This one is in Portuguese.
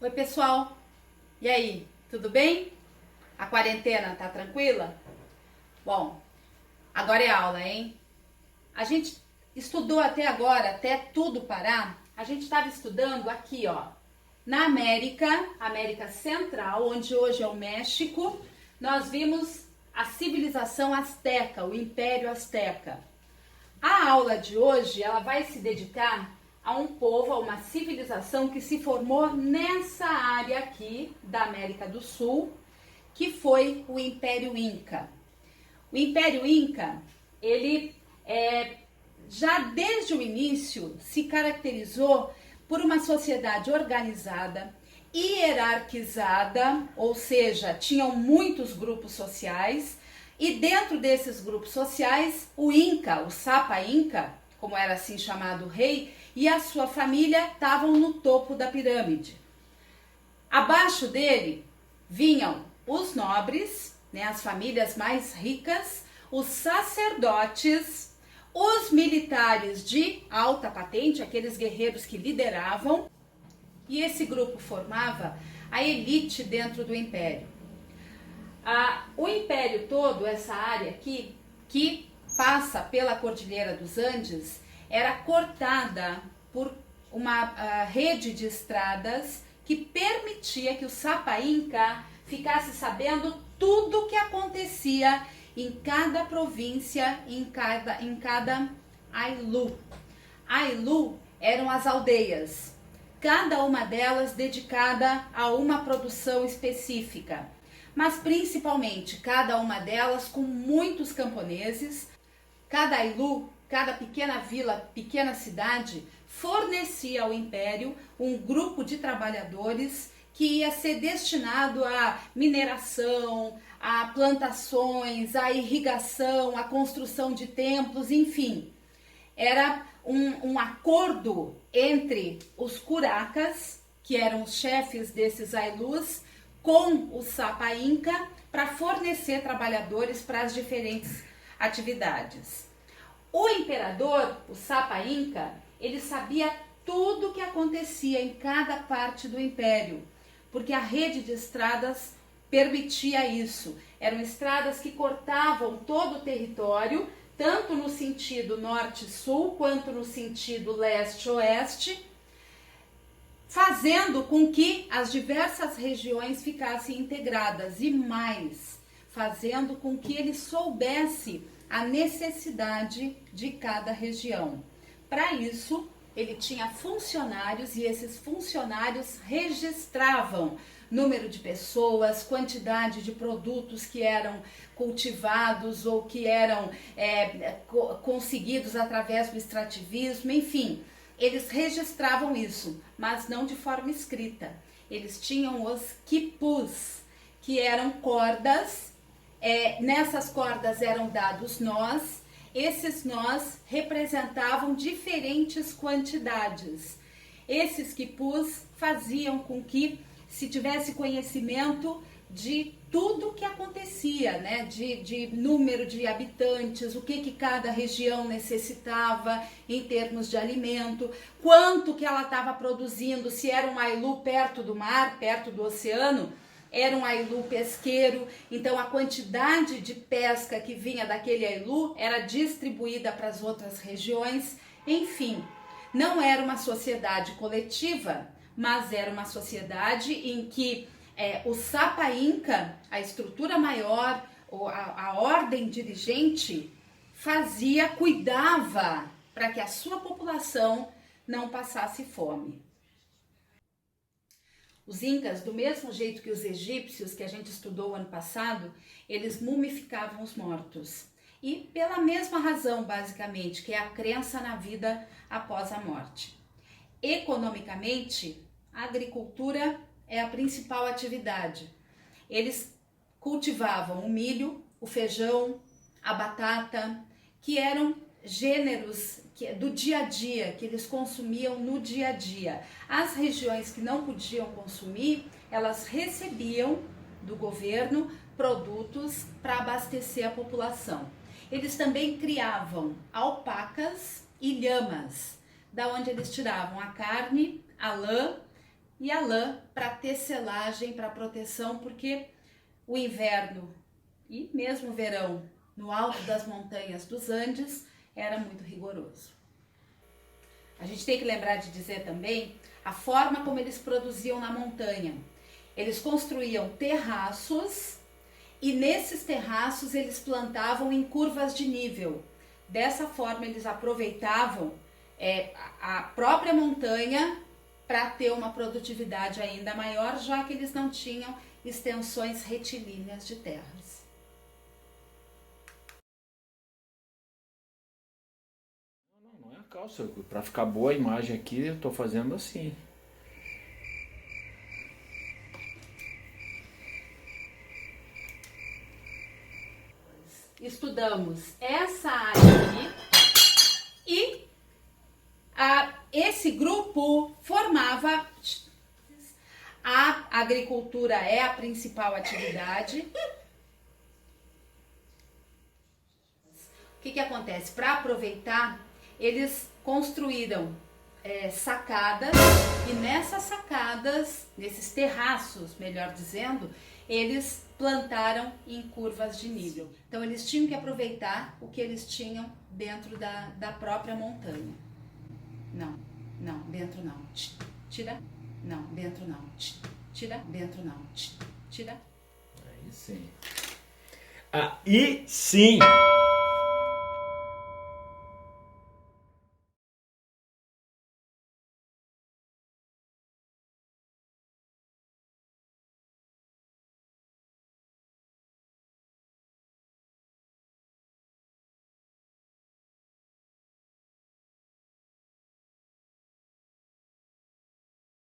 Oi, pessoal. E aí, tudo bem? A quarentena tá tranquila? Bom, agora é aula, hein? A gente estudou até agora, até tudo parar. A gente estava estudando aqui, ó, na América Central, onde hoje é o México. Nós vimos a civilização asteca, o Império Azteca. A aula de hoje, ela vai se dedicar a um povo, a uma civilização que se formou nessa área aqui da América do Sul, que foi o Império Inca. O Império Inca, ele já desde o início se caracterizou por uma sociedade organizada, hierarquizada, ou seja, tinham muitos grupos sociais, e dentro desses grupos sociais, o Inca, o Sapa Inca, como era assim chamado o rei, e a sua família estavam no topo da pirâmide. Abaixo dele vinham os nobres, né, as famílias mais ricas, os sacerdotes, os militares de alta patente, aqueles guerreiros que lideravam, e esse grupo formava a elite dentro do império. O império todo, essa área aqui, que passa pela Cordilheira dos Andes, era cortada por uma rede de estradas que permitia que o Sapa Inca ficasse sabendo tudo o que acontecia em cada província, em cada ailu. Ailu eram as aldeias, cada uma delas dedicada a uma produção específica, mas principalmente cada uma delas com muitos camponeses. Cada ailu, cada pequena vila, pequena cidade, fornecia ao império um grupo de trabalhadores que ia ser destinado à mineração, a plantações, à irrigação, à construção de templos, enfim. Era um acordo entre os curacas, que eram os chefes desses ailus, com o Sapa Inca para fornecer trabalhadores para as diferentes atividades. O imperador, o Sapa Inca, ele sabia tudo o que acontecia em cada parte do império, porque a rede de estradas permitia isso. Eram estradas que cortavam todo o território, tanto no sentido norte-sul, quanto no sentido leste-oeste, fazendo com que as diversas regiões ficassem integradas e mais, fazendo com que ele soubesse a necessidade de cada região. Para isso, ele tinha funcionários e esses funcionários registravam número de pessoas, quantidade de produtos que eram cultivados ou que eram conseguidos através do extrativismo, enfim. Eles registravam isso, mas não de forma escrita. Eles tinham os quipus, que eram cordas. Nessas cordas eram dados nós. Esses nós representavam diferentes quantidades. Esses quipus faziam com que se tivesse conhecimento de tudo que acontecia, né? De número de habitantes, o que cada região necessitava em termos de alimento, quanto que ela estava produzindo, se era um ailu perto do mar, perto do oceano, era um ailu pesqueiro, então a quantidade de pesca que vinha daquele ailu era distribuída para as outras regiões. Enfim, não era uma sociedade coletiva, mas era uma sociedade em que o Sapa Inca, a estrutura maior, a ordem dirigente, cuidava para que a sua população não passasse fome. Os incas, do mesmo jeito que os egípcios, que a gente estudou ano passado, eles mumificavam os mortos. E pela mesma razão, basicamente, que é a crença na vida após a morte. Economicamente, a agricultura é a principal atividade. Eles cultivavam o milho, o feijão, a batata, que eram gêneros do dia a dia, que eles consumiam no dia a dia. As regiões que não podiam consumir, elas recebiam do governo produtos para abastecer a população. Eles também criavam alpacas e lhamas, da onde eles tiravam a carne, a lã e a lã para tecelagem, para proteção, porque o inverno e mesmo o verão no alto das montanhas dos Andes era muito rigoroso. A gente tem que lembrar de dizer também a forma como eles produziam na montanha. Eles construíam terraços e nesses terraços eles plantavam em curvas de nível. Dessa forma eles aproveitavam a própria montanha para ter uma produtividade ainda maior, já que eles não tinham extensões retilíneas de terras. Não é a calça. Para ficar boa a imagem aqui, eu estou fazendo assim. Estudamos essa área aqui e esse grupo formava. A agricultura é a principal atividade. O que acontece? Para aproveitar, eles construíram sacadas e nessas sacadas, nesses terraços, melhor dizendo, eles plantaram em curvas de nível. Então eles tinham que aproveitar o que eles tinham dentro da própria montanha. Não, dentro não. Tira. Não, dentro não. Tira, dentro não. Tira. Aí sim. Aí sim.